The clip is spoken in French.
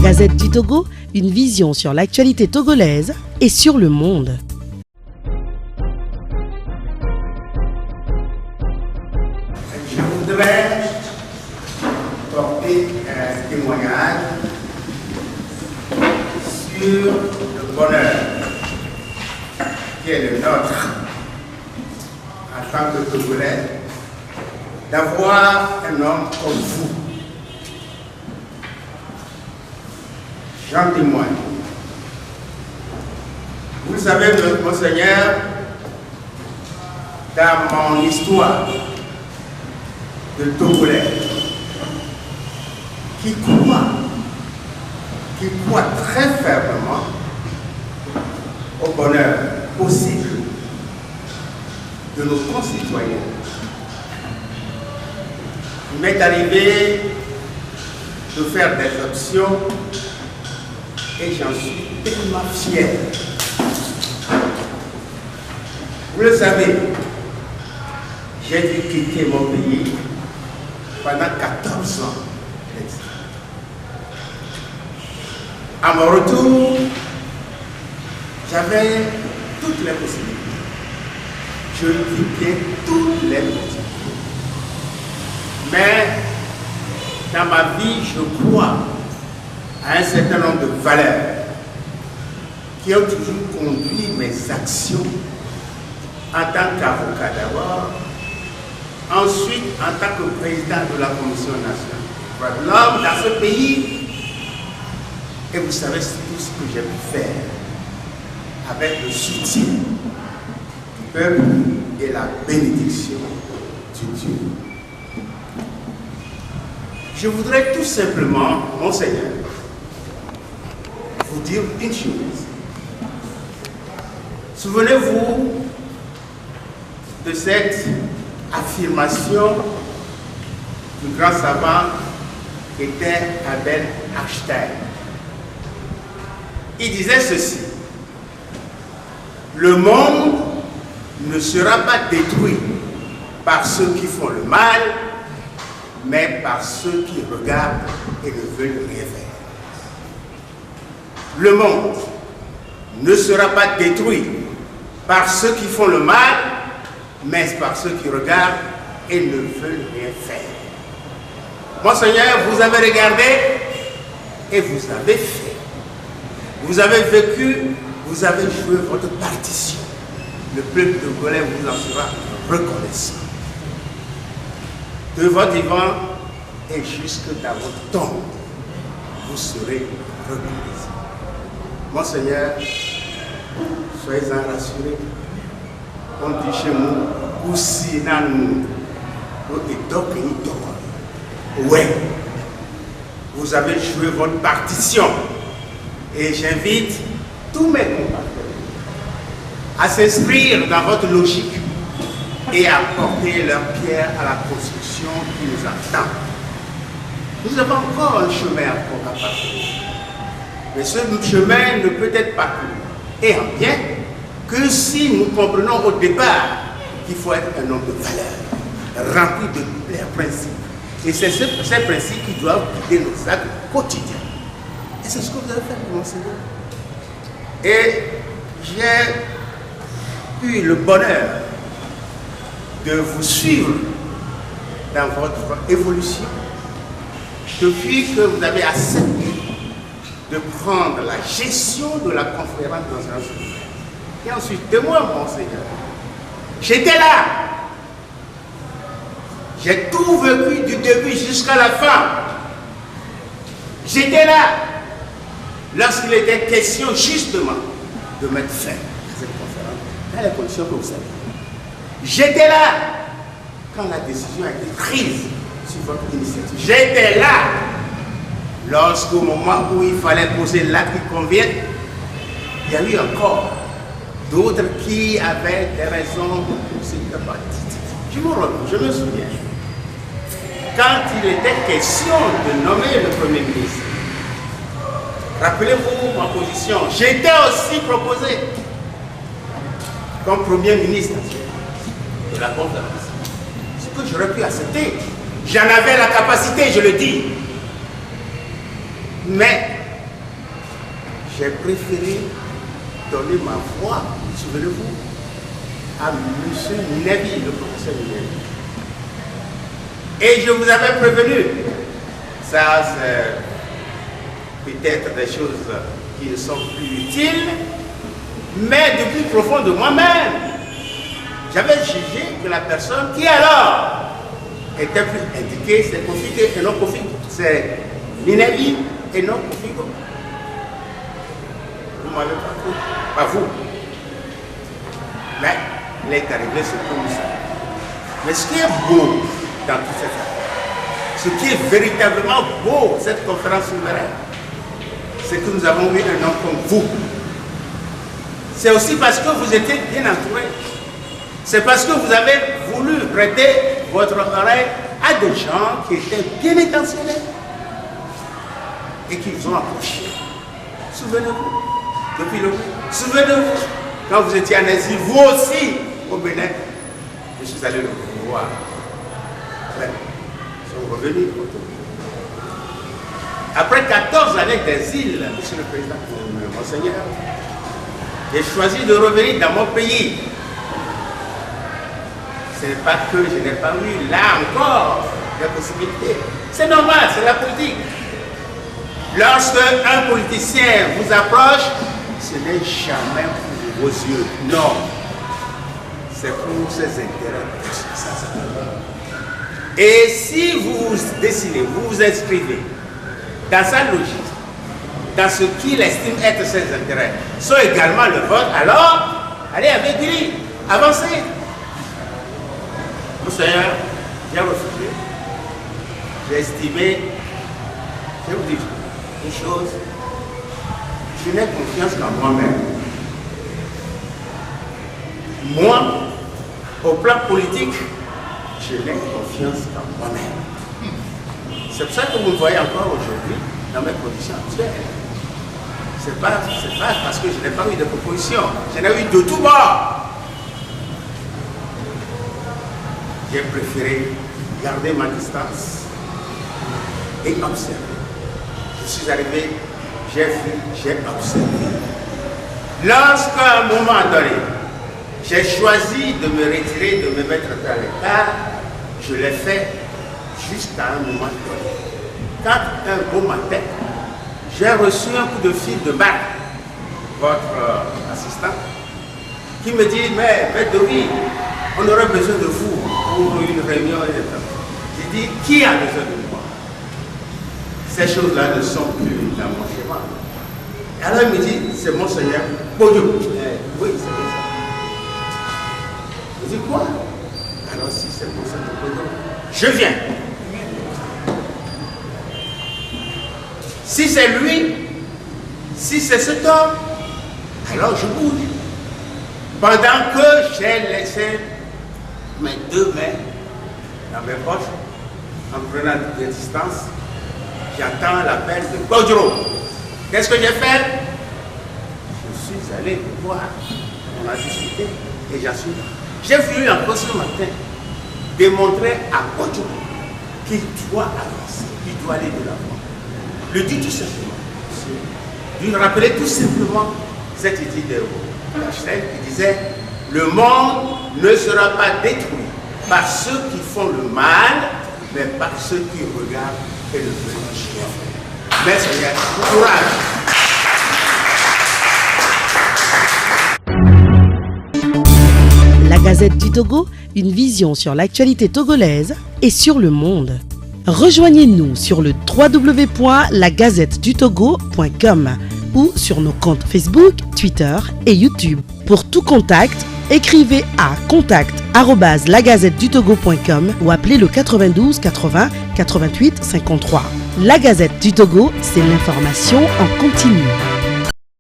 Gazette du Togo, une vision sur l'actualité togolaise et sur le monde. Je voudrais porter un témoignage sur le bonheur qui est le nôtre en tant que Togolais d'avoir un homme comme vous. J'en témoigne. Vous le savez, Monseigneur, dans mon histoire de Togolais, qui croit très fermement au bonheur possible de nos concitoyens. Il m'est arrivé de faire des options et j'en suis tellement fier. Vous le savez, j'ai dû quitter mon pays pendant 14 ans. À mon retour, j'avais toutes les possibilités. Je vivais toutes les possibilités. Mais dans ma vie, je crois à un certain nombre de valeurs qui ont toujours conduit mes actions en tant qu'avocat d'abord, ensuite en tant que président de la Commission nationale des droits de l'homme dans ce pays. Et vous savez tout ce que j'ai pu faire avec le soutien du peuple et la bénédiction du Dieu. Je voudrais tout simplement, Monseigneur, vous dire une chose. Souvenez-vous de cette affirmation du grand savant qui était Albert Einstein. Il disait ceci: le monde ne sera pas détruit par ceux qui font le mal, mais par ceux qui regardent et ne veulent rien faire. Le monde ne sera pas détruit par ceux qui font le mal, mais par ceux qui regardent et ne veulent rien faire. Monseigneur, vous avez regardé et vous avez fait. Vous avez vécu, vous avez joué votre partition. Le peuple togolais vous en sera reconnaissant. De votre vivant et jusque dans votre tombe, vous serez reconnaissant. Monseigneur, soyez-en rassurés. On dit chez nous, aussi dans nous, ouais, vous avez joué votre partition. Et j'invite tous mes compatriotes à s'inscrire dans votre logique et à porter leur pierre à la construction qui nous attend. Nous avons encore un chemin à parcourir. Mais ce chemin ne peut être parcouru, et en bien, que si nous comprenons au départ qu'il faut être un homme de valeur, rempli de leurs principes. Et c'est ces principes qui doivent guider nos actes quotidiens. Et c'est ce que vous avez fait, Monseigneur. Et j'ai eu le bonheur de vous suivre dans votre évolution depuis que vous avez accepté de prendre la gestion de la conférence nationale. Et ensuite, de moi, Monseigneur, j'étais là. J'ai tout vécu du début jusqu'à la fin. J'étais là lorsqu'il était question justement de mettre fin à cette conférence dans les conditions que vous savez. J'étais là quand la décision a été prise sur votre initiative. J'étais là lorsqu'au moment où il fallait poser l'acte qui convient, il y a eu encore d'autres qui avaient des raisons pour se dire je me souviens. Quand il était question de nommer le Premier ministre, rappelez-vous ma position, j'étais aussi proposé comme Premier ministre de la conférence. Ce que j'aurais pu accepter, j'en avais la capacité, je le dis. Mais j'ai préféré donner ma voix, souvenez-vous, à M. Minevi, le professeur Minevi. Et je vous avais prévenu, ça c'est peut-être des choses qui ne sont plus utiles, mais du plus profond de moi-même, j'avais jugé que la personne qui alors était plus indiquée, c'est Kofi et non Kofi, c'est Minevi et non Kofi. Vous m'avez pas cru, pas vous. Mais il est arrivé ce comme ça. Mais ce qui est beau dans toute cette affaire, ce qui est véritablement beau, cette conférence souveraine, c'est que nous avons eu un homme comme vous. C'est aussi parce que vous étiez bien entourés. C'est parce que vous avez voulu prêter votre oreille à des gens qui étaient bien intentionnés et qui vous ont approché. Souvenez-vous, depuis le souvenez-vous, quand vous étiez en Asie, vous aussi, au Bénin, je suis allé le voir. Ils sont revenus. Après 14 années d'exil, Monsieur le Président, Monseigneur, j'ai choisi de revenir dans mon pays. Ce n'est pas que je n'ai pas eu là encore la possibilité. C'est normal, c'est la politique. Lorsque un politicien vous approche, ce n'est jamais pour vos yeux. Non. C'est pour ses intérêts. Et si vous vous décidez, vous vous inscrivez dans sa logique, dans ce qu'il estime être ses intérêts, sont également le vôtre, alors allez avec lui, avancez. Monseigneur, j'ai refusé. J'ai estimé, je vous dis une chose, je n'ai confiance qu'en moi-même. Moi, au plan politique, je n'ai confiance qu'en moi-même. C'est pour ça que vous me voyez encore aujourd'hui dans mes conditions actuelles. Ce n'est pas parce que je n'ai pas eu de proposition. J'en ai eu de tout bord. J'ai préféré garder ma distance et observer. Je suis arrivé, j'ai vu, j'ai observé. Lorsqu'à un moment donné, j'ai choisi de me retirer, de me mettre à l'écart, je l'ai fait jusqu'à un moment donné. Quand un beau matin, j'ai reçu un coup de fil de Marc, votre assistant, qui me dit, mais Dory, on aurait besoin de vous pour une réunion. J'ai dit, qui a besoin de moi? Ces choses-là ne sont plus dans mon schéma. Et alors il me dit, c'est Monseigneur Bodio. Oui, c'est ça. Je dis, quoi? Alors si c'est Monseigneur Bodio, je viens. Si c'est lui, si c'est cet homme, alors je bouge. Pendant que j'ai laissé mes deux mains dans mes poches, en prenant des distances, j'entends l'appel de Kodro. Qu'est-ce que j'ai fait? Je suis allé le voir. On a discuté et j'en suis là. J'ai voulu encore ce matin démontrer à Kodro qu'il doit avancer, qu'il doit aller de l'avant. Le dit tout simplement. Lui rappeler tout simplement cette idée de Einstein qui disait: le monde ne sera pas détruit par ceux qui font le mal, mais par ceux qui regardent et le veulent. Mais Seigneur, courage. La Gazette du Togo, une vision sur l'actualité togolaise et sur le monde. Rejoignez-nous sur le www.lagazettedutogo.com ou sur nos comptes Facebook, Twitter et YouTube. Pour tout contact, écrivez à contact@lagazettedutogo.com ou appelez le 92 80 88 53. La Gazette du Togo, c'est l'information en continu.